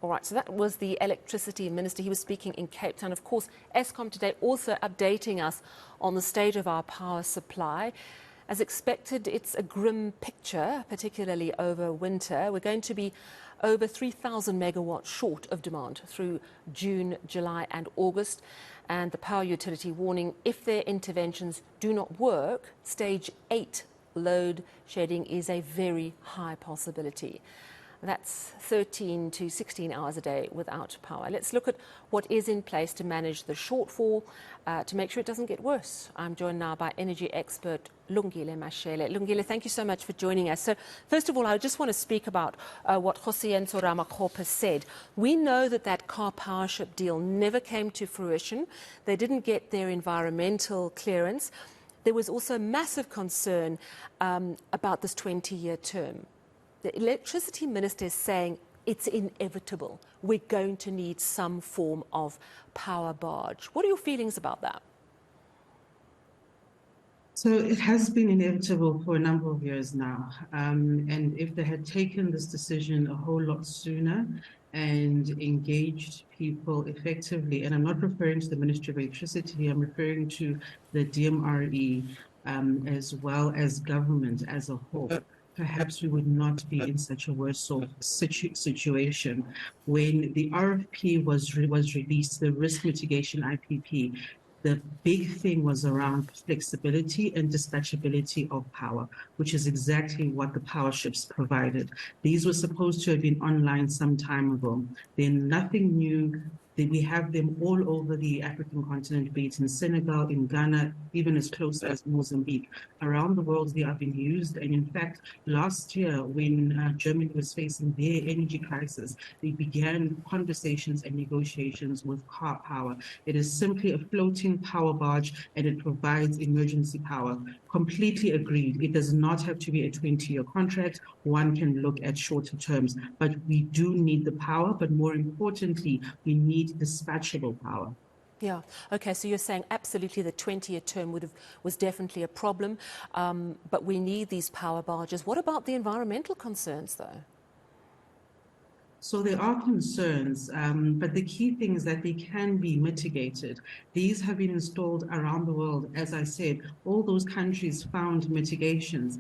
All right, so that was the electricity minister. He was speaking in Cape Town. Of course, Eskom today also updating us on the state of our power supply. As expected, it's a grim picture, particularly over winter. We're going to be over 3,000 megawatts short of demand through June, July and August. And the power utility warning, if their interventions do not work, stage 8 load shedding is a very high possibility. That's 13 to 16 hours a day without power. Let's look at what is in place to manage the shortfall, to make sure it doesn't get worse. I'm joined now by energy expert Lungile Mashele. Lungile, thank you so much for joining us. So, first of all, I just want to speak about what Josienzo Ramakgopa said. We know that that car powership deal never came to fruition. They didn't get their environmental clearance. There was also massive concern about this 20-year term. The electricity minister is saying it's inevitable. We're going to need some form of power barge. What are your feelings about that? So it has been inevitable for a number of years now. And if they had taken this decision a whole lot sooner and engaged people effectively, and I'm not referring to the Ministry of Electricity, I'm referring to the DMRE as well as government as a whole, perhaps we would not be in such a worse off situation. When the RFP was released, the risk mitigation IPP, the big thing was around flexibility and dispatchability of power, which is exactly what the power ships provided. These were supposed to have been online some time ago. They're nothing new. We have them all over the African continent, be it in Senegal, in Ghana, even as close as Mozambique. Around the world, they are being used. And in fact, last year, when Germany was facing their energy crisis, they began conversations and negotiations with car power. It is simply a floating power barge, and it provides emergency power. Completely agreed. It does not have to be a 20-year contract. One can look at shorter terms. But we do need the power, but more importantly, we need dispatchable power. Yeah. Okay. So you're saying absolutely the 20-year term was definitely a problem, but we need these power barges. What about the environmental concerns, though? So there are concerns, but the key thing is that they can be mitigated. These have been installed around the world. As I said, all those countries found mitigations.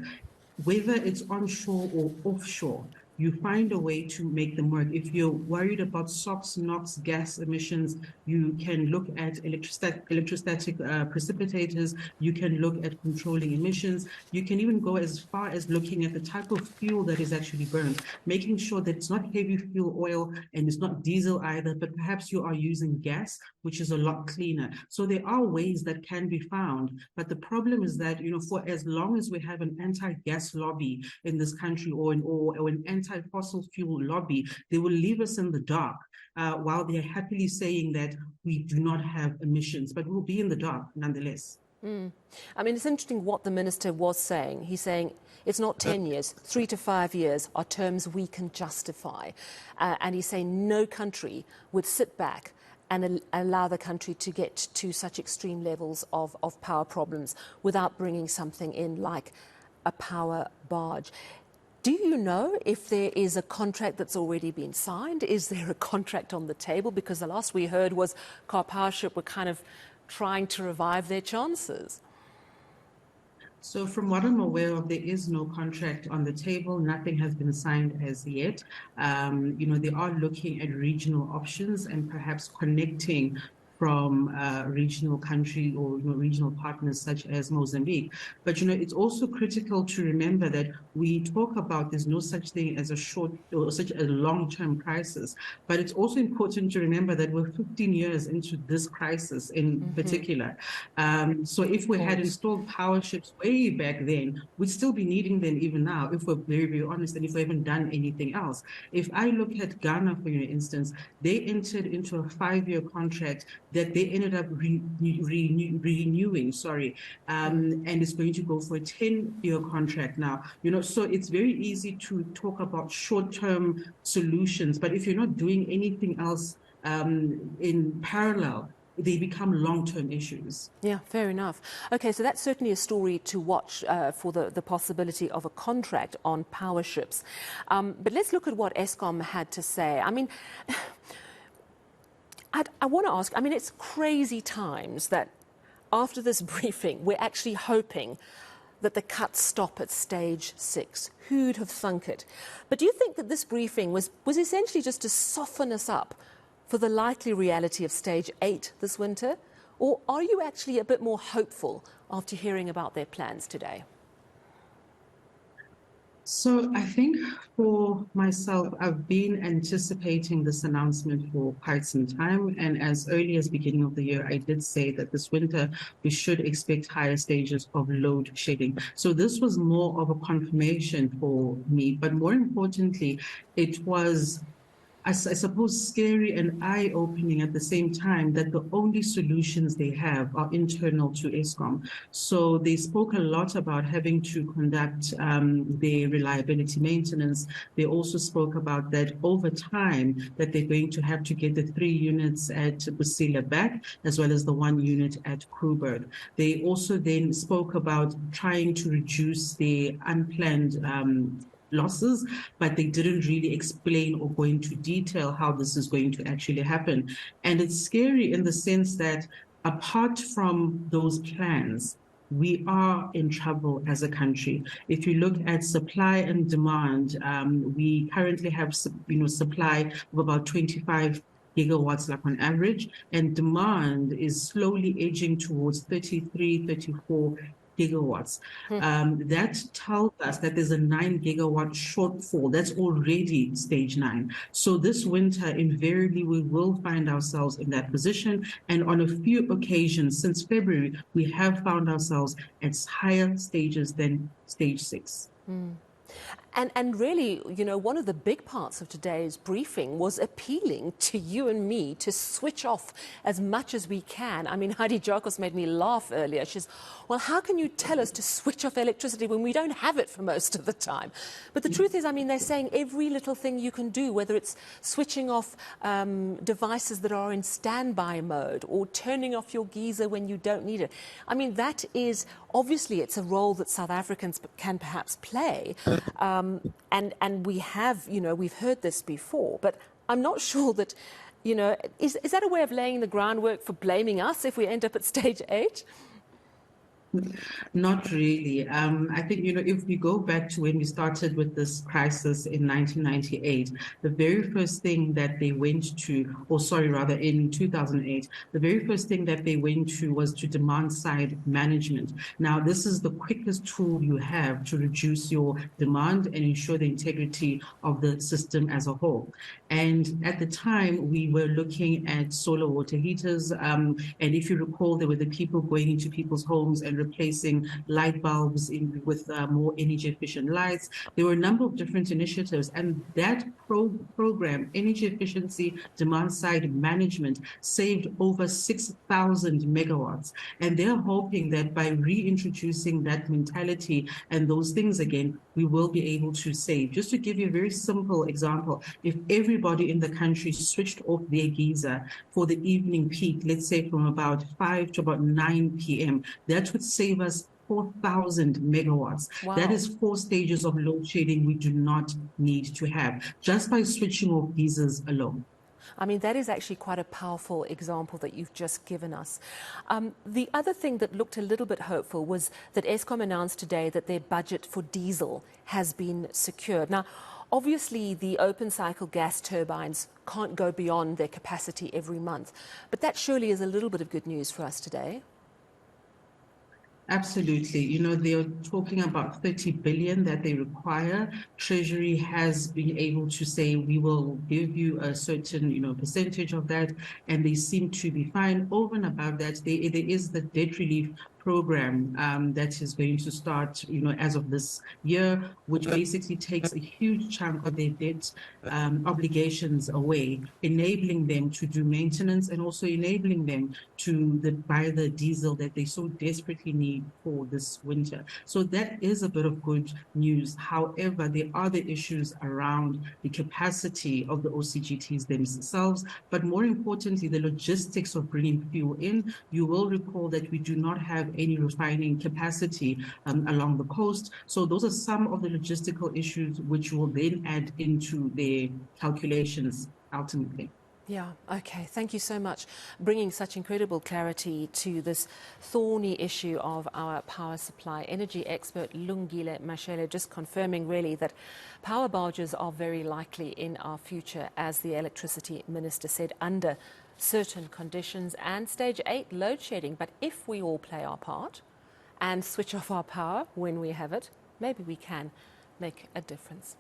Whether it's onshore or offshore, you find a way to make them work. If you're worried about SOx, NOx, gas emissions, you can look at electrostatic precipitators. You can look at controlling emissions. You can even go as far as looking at the type of fuel that is actually burned, making sure that it's not heavy fuel oil and it's not diesel either, but perhaps you are using gas, which is a lot cleaner. So there are ways that can be found. But the problem is that, for as long as we have an anti-gas lobby in this country or an anti-fossil fuel lobby, they will leave us in the dark while they're happily saying that we do not have emissions, but we'll be in the dark nonetheless. I mean, it's interesting what the minister was saying. He's saying it's not 10 years, 3 to 5 years are terms we can justify. And he's saying no country would sit back and allow the country to get to such extreme levels of power problems without bringing something in like a power barge. Do you know if there is a contract that's already been signed? Is there a contract on the table? Because the last we heard was car powership were kind of trying to revive their chances. So from what I'm aware of, there is no contract on the table. Nothing has been signed as yet. They are looking at regional options and perhaps connecting from regional country or regional partners such as Mozambique. But it's also critical to remember that we talk about there's no such thing as a short or such a long-term crisis. But it's also important to remember that we're 15 years into this crisis in particular. So if we had installed power ships way back then, we'd still be needing them even now, if we're very, very honest, and if we haven't done anything else. If I look at Ghana, for instance, they entered into a 5-year contract that they ended up renewing, and it's going to go for a 10-year contract now. So it's very easy to talk about short-term solutions, but if you're not doing anything else in parallel, they become long-term issues. Yeah, fair enough. Okay, so that's certainly a story to watch for the possibility of a contract on power ships. But let's look at what Eskom had to say. I mean, I want to ask, I mean, it's crazy times that after this briefing, we're actually hoping that the cuts stop at stage 6. Who'd have thunk it? But do you think that this briefing was essentially just to soften us up for the likely reality of stage 8 this winter? Or are you actually a bit more hopeful after hearing about their plans today? So I think for myself, I've been anticipating this announcement for quite some time. And as early as beginning of the year, I did say that this winter we should expect higher stages of load shedding. So this was more of a confirmation for me. But more importantly, it was I suppose, scary and eye-opening at the same time that the only solutions they have are internal to Eskom. So they spoke a lot about having to conduct their reliability maintenance. They also spoke about that over time that they're going to have to get the 3 units at Busila back, as well as the 1 unit at Kruger. They also then spoke about trying to reduce the unplanned losses, but they didn't really explain or go into detail how this is going to actually happen. And it's scary in the sense that apart from those plans, we are in trouble as a country. If you look at supply and demand, we currently have supply of about 25 gigawatts like on average, and demand is slowly edging towards 33, 34 gigawatts. That tells us that there's a 9 gigawatt shortfall. That's already stage 9. So this winter, invariably, we will find ourselves in that position. And on a few occasions since February, we have found ourselves at higher stages than stage 6. And really, you know, one of the big parts of today's briefing was appealing to you and me to switch off as much as we can. I mean, Heidi Jacobs made me laugh earlier. She says, well, how can you tell us to switch off electricity when we don't have it for most of the time? But the truth is, I mean, they're saying every little thing you can do, whether it's switching off devices that are in standby mode or turning off your geyser when you don't need it. I mean, that is, obviously, it's a role that South Africans can perhaps play. And we have, you know, we've heard this before, but I'm not sure that, you know, is that a way of laying the groundwork for blaming us if we end up at stage 8? Not really. I think, you know, if we go back to when we started with this crisis in 1998, the very first thing that they went to, or sorry, rather in 2008, the very first thing that they went to was to demand side management. Now, this is the quickest tool you have to reduce your demand and ensure the integrity of the system as a whole. And at the time, we were looking at solar water heaters. And if you recall, there were the people going into people's homes and replacing light bulbs with more energy efficient lights. There were a number of different initiatives, and that program, energy efficiency demand side management, saved over 6,000 megawatts. And they're hoping that by reintroducing that mentality and those things again, we will be able to save. Just to give you a very simple example, if everybody in the country switched off their geyser for the evening peak, let's say from about 5 to about 9 p.m., that would save us 4,000 megawatts. Wow. That is 4 stages of load shedding we do not need to have, just by switching off geysers alone. I mean, that is actually quite a powerful example that you've just given us. The other thing that looked a little bit hopeful was that Eskom announced today that their budget for diesel has been secured. Now, obviously, the open cycle gas turbines can't go beyond their capacity every month, but that surely is a little bit of good news for us today. Absolutely. You know, they're talking about 30 billion that they require. Treasury has been able to say, we will give you a certain, you know, percentage of that. And they seem to be fine. Over and above that, there is the debt relief program that is going to start, as of this year, which basically takes a huge chunk of their debt obligations away, enabling them to do maintenance and also enabling them to buy the diesel that they so desperately need for this winter. So that is a bit of good news. However, there are the issues around the capacity of the OCGTs themselves, but more importantly, the logistics of bringing fuel in. You will recall that we do not have any refining capacity along the coast. So those are some of the logistical issues which will then add into their calculations ultimately. Yeah, okay. Thank you so much. Bringing such incredible clarity to this thorny issue of our power supply. Energy expert Lungile Mashele just confirming really that power barges are very likely in our future, as the electricity minister said, under certain conditions, and stage 8 load shedding. But if we all play our part and switch off our power when we have it, maybe we can make a difference.